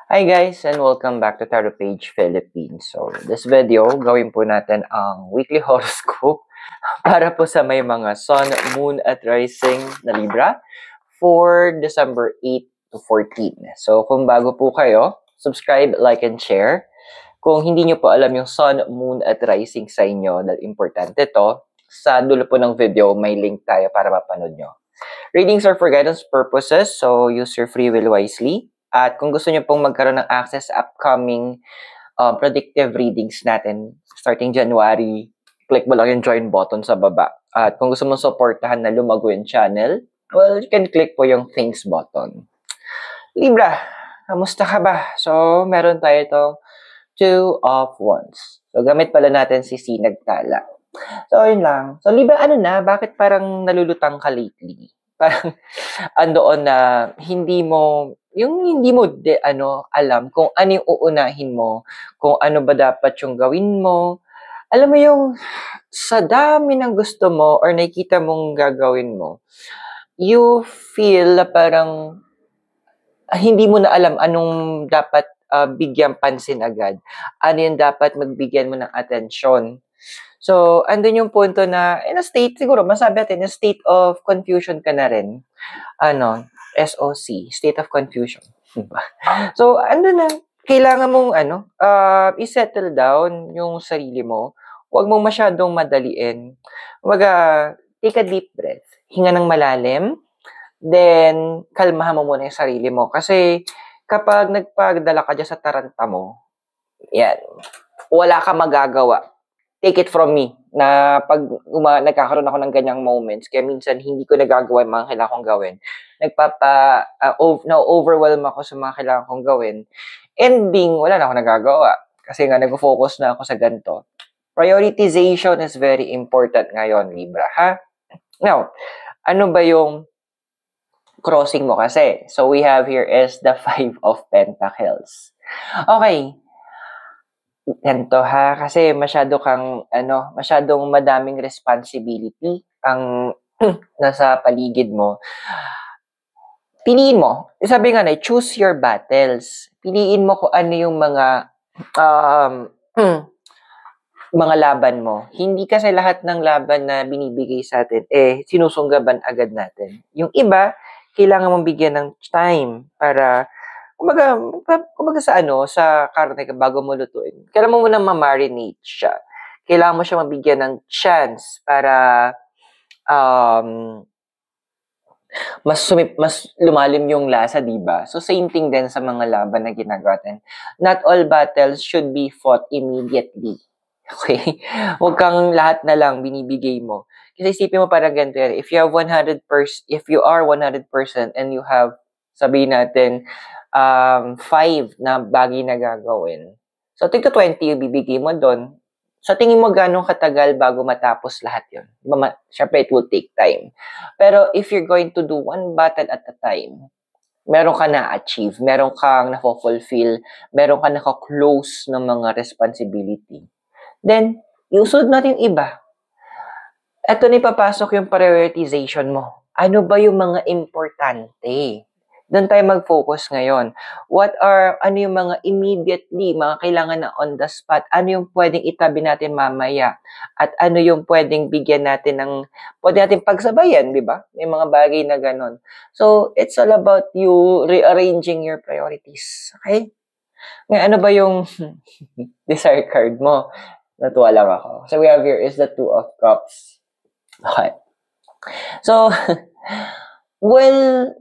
Hi guys and welcome back to Tarot Page Philippines. So, this video, gawin po natin ang weekly horoscope para po sa may mga Sun, Moon at Rising na Libra for December 8 to 14. So, kung bago po kayo, subscribe, like, and share. Kung hindi nyo po alam yung Sun, Moon at Rising sa inyo, dahil importante to, sa dulo po ng video, may link tayo para mapanood nyo. Readings are for guidance purposes, so use your free will wisely. At kung gusto niyo pong magkaroon ng access sa upcoming predictive readings natin starting January, click mo lang yung join button sa baba. At kung gusto mong supportahan na lumago yung channel, well, you can click po yung thanks button. Libra, kamusta ka ba? So, meron tayo itong Two of Wands. So, gamit pala natin si Sinagtala. So, yun lang. So, Libra, bakit parang nalulutang ka lately? Parang andoon na hindi mo alam kung ano yung uunahin mo, kung ano ba dapat yung gawin mo. Alam mo yung sa dami ng gusto mo or nakikita mong gagawin mo, you feel na parang hindi mo na alam anong dapat bigyan pansin agad. Ano yung dapat magbigyan mo ng atensyon. So, andun yung punto na, in a state, siguro, masabi natin, in a state of confusion ka na rin. SOC, state of confusion. So, andun na, kailangan mong, i-settle down yung sarili mo. Huwag mong masyadong madaliin. Take a deep breath. Hinga ng malalim. Then, kalmahan mo muna yung sarili mo. Kasi, kapag nagpagdala ka dyan sa taranta mo, yan, wala ka magagawa. Take it from me, na pag nagkakaroon ako ng ganyang moments, kaya minsan hindi ko nagagawa yung mga kailangan kong gawin. Na-overwhelm ako sa mga kailangan kong gawin. Ending, wala na ako nagagawa. Kasi nga, nag-focus na ako sa ganito. Prioritization is very important ngayon, Libra, ha? Now, ano ba yung crossing mo kasi? So, we have here is the Five of Pentacles. Okay. Ganito ha, kasi masyadong madaming responsibility ang nasa paligid mo. Piliin mo. Sabi nga choose your battles. Piliin mo kung ano yung mga mga laban mo. Hindi kasi lahat ng laban na binibigay sa atin, sinusunggaban agad natin. Yung iba, kailangan mong bigyan ng time para kumbaga sa karne bago mo lutuin. Kailangan mo munang ma-marinate siya. Kailangan mo siya mabigyan ng chance para mas lumalim yung lasa, diba? So, same thing din sa mga laban na ginagawa natin. Not all battles should be fought immediately. Okay? Huwag kang lahat na lang binibigay mo. Kasi isipin mo parang ganito yan. If you are 100% and you have, sabihin natin, 5 na bagay na gagawin. So, tigto 20 yung bibigay mo doon. So, tingin mo gano'ng katagal bago matapos lahat yun. Siyempre, it will take time. Pero if you're going to do one battle at a time, meron ka na-achieve, meron kang na-fulfill, meron ka naka-close ng mga responsibility. Then, iusod natin yung iba. Ito na ipapasok yung prioritization mo. Ano ba yung mga importante? Doon tayo mag-focus ngayon. Ano yung mga immediately, mga kailangan na on the spot? Ano yung pwedeng itabi natin mamaya? At ano yung pwedeng bigyan natin pwede natin pagsabayan, di ba? May mga bagay na ganon. So, it's all about you rearranging your priorities. Okay? Ngayon, ano ba yung desire card mo? Natuwa lang ako. So, we have here is the Two of Cups. Okay. So, well,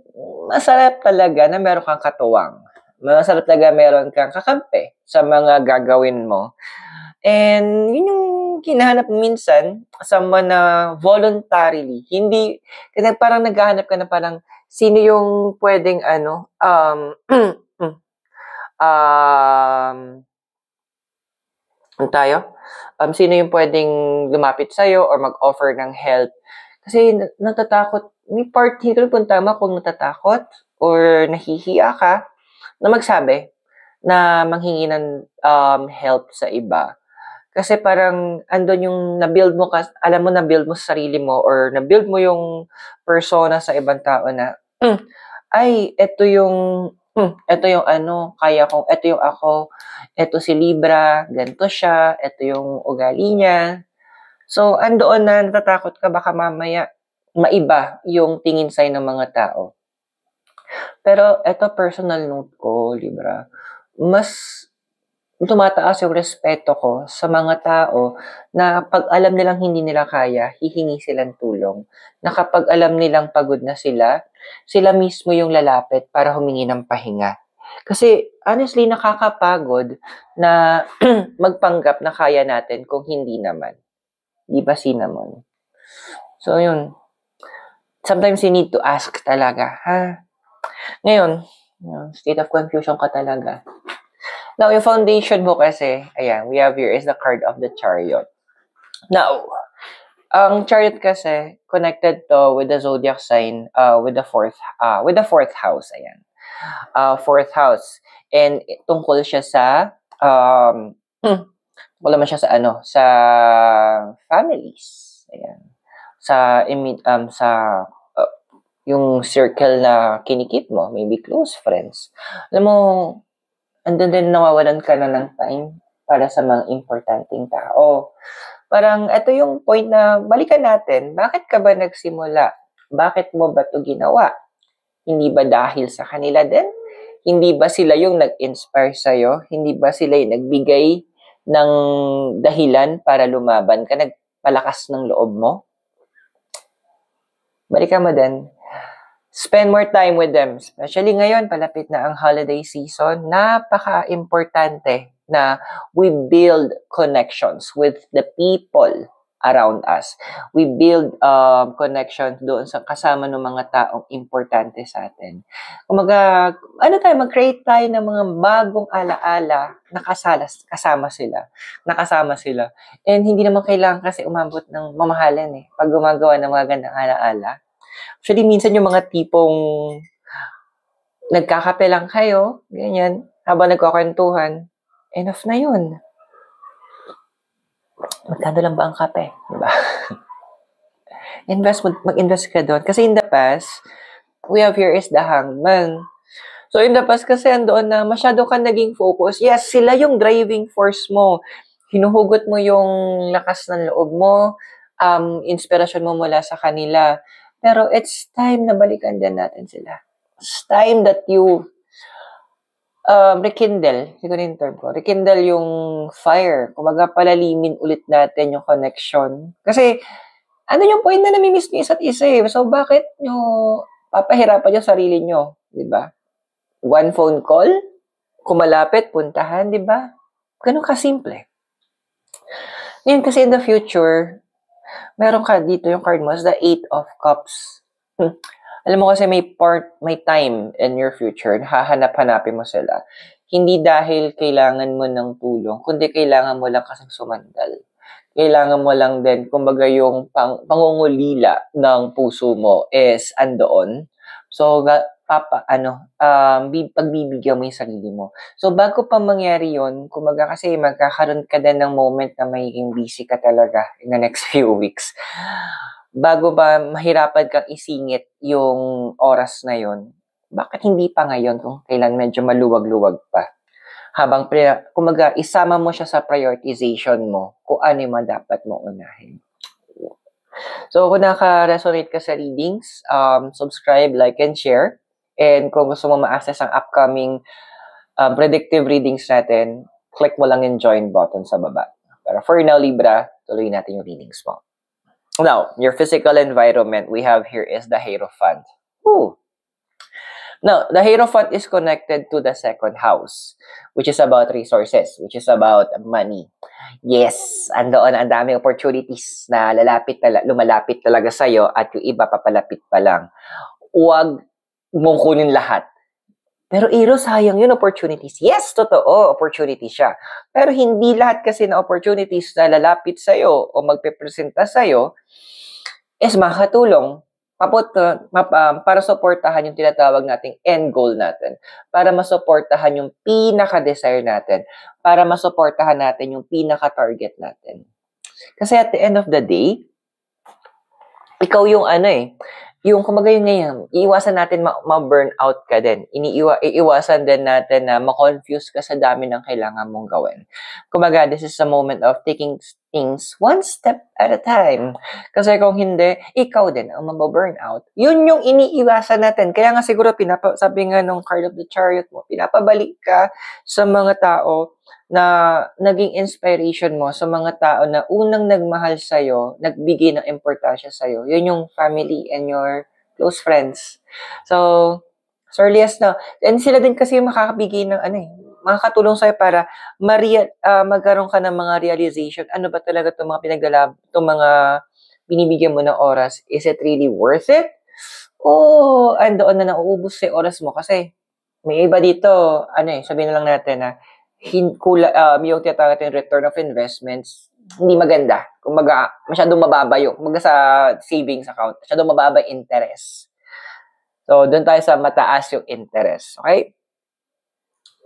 masarap talaga na meron kang katuwang. Masarap talaga meron kang kakampi sa mga gagawin mo. And yun yung hinahanap minsan, someone na voluntarily, hindi, kasi parang naghahanap ka na parang, sino yung pwedeng sino yung pwedeng lumapit sa'yo or mag-offer ng help. Kasi natatakot, may part dito kung tama kung natatakot or nahihiya ka na magsabi na manghingi ng help sa iba. Kasi parang andun yung na-build mo, alam mo na-build mo sa sarili mo or na-build mo yung persona sa ibang tao na ay, ito yung eto yung ano, kaya kong, eto yung ako, eto si Libra, ganito siya, eto yung ugali niya. So, andoon na natatakot ka baka mamaya maiba yung tingin sa'yo ng mga tao. Pero eto personal note ko, Libra, mas tumataas yung respeto ko sa mga tao na 'pag alam nilang hindi nila kaya, hihingi silang tulong. Na kapag alam nilang pagod na sila, sila mismo yung lalapit para humingi ng pahinga. Kasi honestly, nakakapagod na magpanggap na kaya natin kung hindi naman. 'Di ba, Cinnamon? So yun, sometimes you need to ask talaga, ha? Ngayon, state of confusion ka talaga. Now, yung foundation mo kasi, ayan, we have here is the card of the Chariot. Now, ang Chariot kasi connected to with the zodiac sign with the fourth house, ayan. Fourth house. And tungkol siya sa tungkol naman siya sa sa families. Ayan. Sa yung circle na kinikip mo, maybe close friends. Alam mo, andun din nawawalan ka na ng time para sa mga importanteng tao. Parang ito yung point na balikan natin, bakit ka ba nagsimula? Bakit mo ba ito ginawa? Hindi ba dahil sa kanila din? Hindi ba sila yung nag-inspire sa'yo? Hindi ba sila yung nagbigay ng dahilan para lumaban ka? Nagpalakas ng loob mo? Balikan mo din. Spend more time with them. Especially ngayon, palapit na ang holiday season. Napaka-importante na we build connections with the people around us. We build connections doon sa kasama ng mga taong importante sa atin. Kumaga, mag-create tayo ng mga bagong alaala na kasama sila. And hindi naman kailangan kasi umabot ng mamahalan eh. Pag gumagawa ng mga gandang alaala. Actually, minsan yung mga tipong nagkakape lang kayo, ganyan, habang nagkakwentuhan, enough na yun. Magkano lang ba ang kape? Diba? Mag-invest ka doon. Kasi in the past, we have here is the Hangman. So in the past kasi andoon na masyado ka naging focus. Yes, sila yung driving force mo. Hinuhugot mo yung lakas ng loob mo, inspirasyon mo mula sa kanila. Pero it's time na balikan din natin sila. It's time that you rekindle. Siguro yung term ko. Rekindle yung fire. Kumaga palalimin ulit natin yung connection. Kasi, ano yung point na namimiss niyo isa't isa eh. So, bakit nyo papahirapan yung sarili nyo? Diba? One phone call, kumalapit, puntahan, diba? Ganun kasimple. Ngayon kasi in the future, meron ka dito yung card mo, the Eight of Cups. Alam mo kasi may time in your future, hahanap-hanapin mo sila. Hindi dahil kailangan mo ng tulong, kundi kailangan mo lang kasing sumandal. Kailangan mo lang din, kumbaga yung pangungulila ng puso mo is andoon. So, pagbibigyan mo yung sarili mo. So, bago pa mangyari yun, kumbaga kasi magkakaroon ka din ng moment na magiging busy ka talaga in the next few weeks. Bago ba mahirapan kang isingit yung oras na yun, bakit hindi pa ngayon kung kailan medyo maluwag-luwag pa? Habang, kumbaga, isama mo siya sa prioritization mo kung ano yung dapat mo unahin. So, kung naka-resonate ka sa readings, subscribe, like, and share. And kung gusto mo ma-access ang upcoming predictive readings natin, click mo lang yung join button sa baba. Pero for now, Libra, tuloy natin yung readings mo. Now, your physical environment we have here is the Hierophant. Ooh. Now, the Hierophant is connected to the second house, which is about resources, which is about money. Yes, andoon ang daming opportunities na lumalapit talaga sa'yo at yung iba papalapit pa lang. Huwag mong kunin lahat. Pero sayang yun, opportunities. Yes, totoo, opportunity siya. Pero hindi lahat kasi na opportunities na lalapit sa'yo o magpipresenta sa'yo is makatulong para supportahan yung tinatawag nating end goal natin. Para masuportahan yung pinaka-desire natin. Para masuportahan natin yung pinaka-target natin. Kasi at the end of the day, ikaw yung yung kumbaga yun ngayon, iiwasan natin ma-burnout ka din. Iiwasan din natin na ma-confuse ka sa dami ng kailangan mong gawin. Kumbaga, this is a moment of taking things one step at a time. Kasi kung hindi, ikaw din ang mababurnout. Yun yung iniiwasan natin. Kaya nga siguro, sabi nga nung card of the chariot mo, pinapabalik ka sa mga tao na naging inspiration mo, sa mga tao na unang nagmahal sa'yo, nagbigay ng importansya sa'yo. Yun yung family and your close friends. So, earliest na. And sila din kasi makakabigay ng makakatulong sa'yo para magkaroon ka ng mga realization. Ano ba talaga itong mga itong mga binibigyan mo ng oras? Is it really worth it? O andoon na nauubos sa oras mo kasi may iba dito, sabihin na lang natin na yung tinatawag natin return of investments, hindi maganda. Kumbaga, masyadong mababa kumbaga sa savings account, masyadong mababa interest. So, doon tayo sa mataas yung interest. Okay?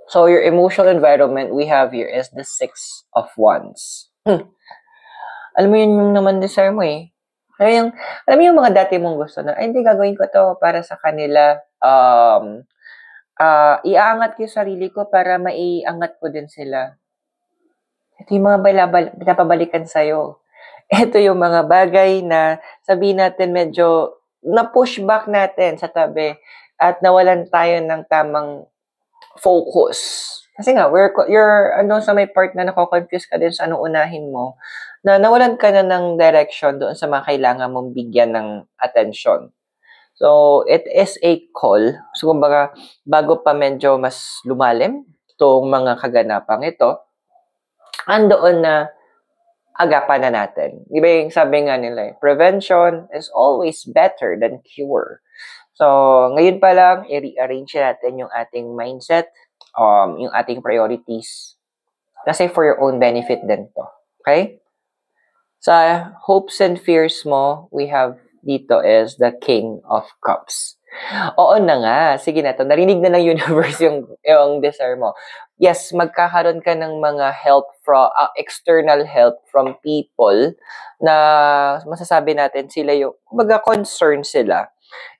So, your emotional environment we have here is the 6 of Wands. Alam mo yun yung naman desire mo eh. Alam mo yung mga dati mong gusto na, hindi gagawin ko to para sa kanila. Iaangat ko yung sarili ko para maiangat ko din sila. Ito yung mga pinapabalikan sa'yo. Ito yung mga bagay na sabihin natin medyo na-push back natin sa tabi at nawalan tayo ng tamang focus. Kasi nga, you're sa may part na nako-confuse ka din sa anong unahin mo, na nawalan ka na ng direction doon sa mga kailangan mong bigyan ng attention. So, it is a call. So, kumbaga, bago pa medyo mas lumalim itong mga kaganapang ito, andoon na agapan na natin. Di ba yung sabi nga nila, prevention is always better than cure. So, ngayon pa lang, i-rearrange natin yung ating mindset, yung ating priorities. Kasi for your own benefit din to. Okay? Sa hopes and fears mo, we have dito is the King of Cups. Oo na nga. Sige na to. Narinig na ng universe yung desire mo. Yes, magkakaroon ka ng mga help from external help from people na masasabi natin sila yung kumbaga concerned sila.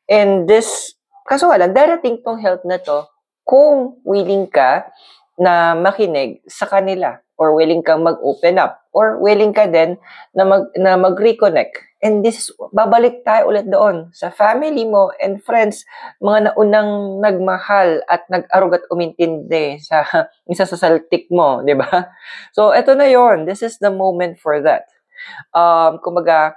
And this, kaso wala, darating tong help na to kung willing ka na makinig sa kanila or willing kang mag-open up or willing ka din na mag-reconnect. And this, babalik tayo ulit doon sa family mo and friends, mga naunang nagmahal at nag-arog at umintindi sa isa sa saltik mo, di ba? So, eto na yon. This is the moment for that. Kumbaga,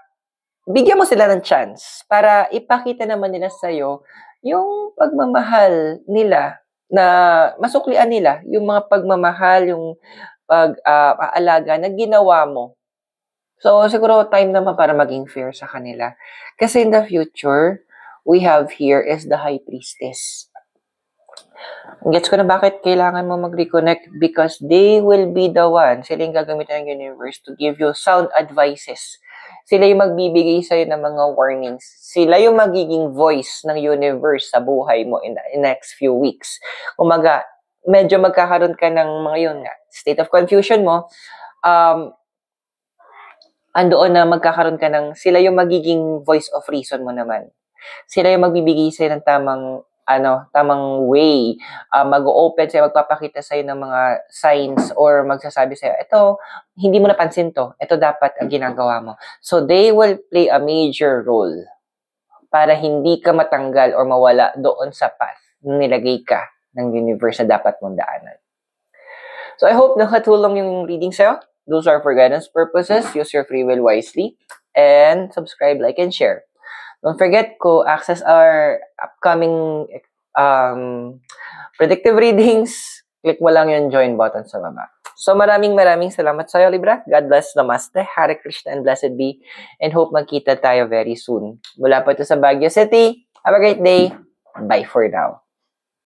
bigyan mo sila ng chance para ipakita naman nila sa'yo yung pagmamahal nila na masuklian nila, yung mga pagmamahal, yung pag-aalaga na ginawa mo. So, siguro time naman para maging fair sa kanila. Kasi in the future, we have here is the High Priestess. Gets ko na bakit kailangan mo mag-reconnect because they will be the one, sila yung gagamitin ng universe to give you sound advices. Sila yung magbibigay sa'yo ng mga warnings. Sila yung magiging voice ng universe sa buhay mo in the next few weeks. Umaga, medyo magkakaroon ka ng mga yun nga, state of confusion mo, andoon na magkakaroon ka ng, sila yung magiging voice of reason mo naman. Sila yung magbibigay sa'yo ng tamang way, mag-open sa'yo, magpapakita sa'yo ng mga signs or magsasabi sa'yo, ito, hindi mo napansin to, ito dapat ang ginagawa mo. So, they will play a major role para hindi ka matanggal or mawala doon sa path na nilagay ka ng universe na dapat mong daanan. So, I hope nakatulong yung reading sa'yo. Those are for guidance purposes. Use your free will wisely. And subscribe, like, and share. Don't forget to access our upcoming predictive readings. Click mo lang yung join button sa baba. So maraming salamat sa iyo, Libra. God bless, Namaste, Hare Krishna, and blessed be. And hope magkita tayo very soon. Mula po ito sa Baguio City. Have a great day. Bye for now.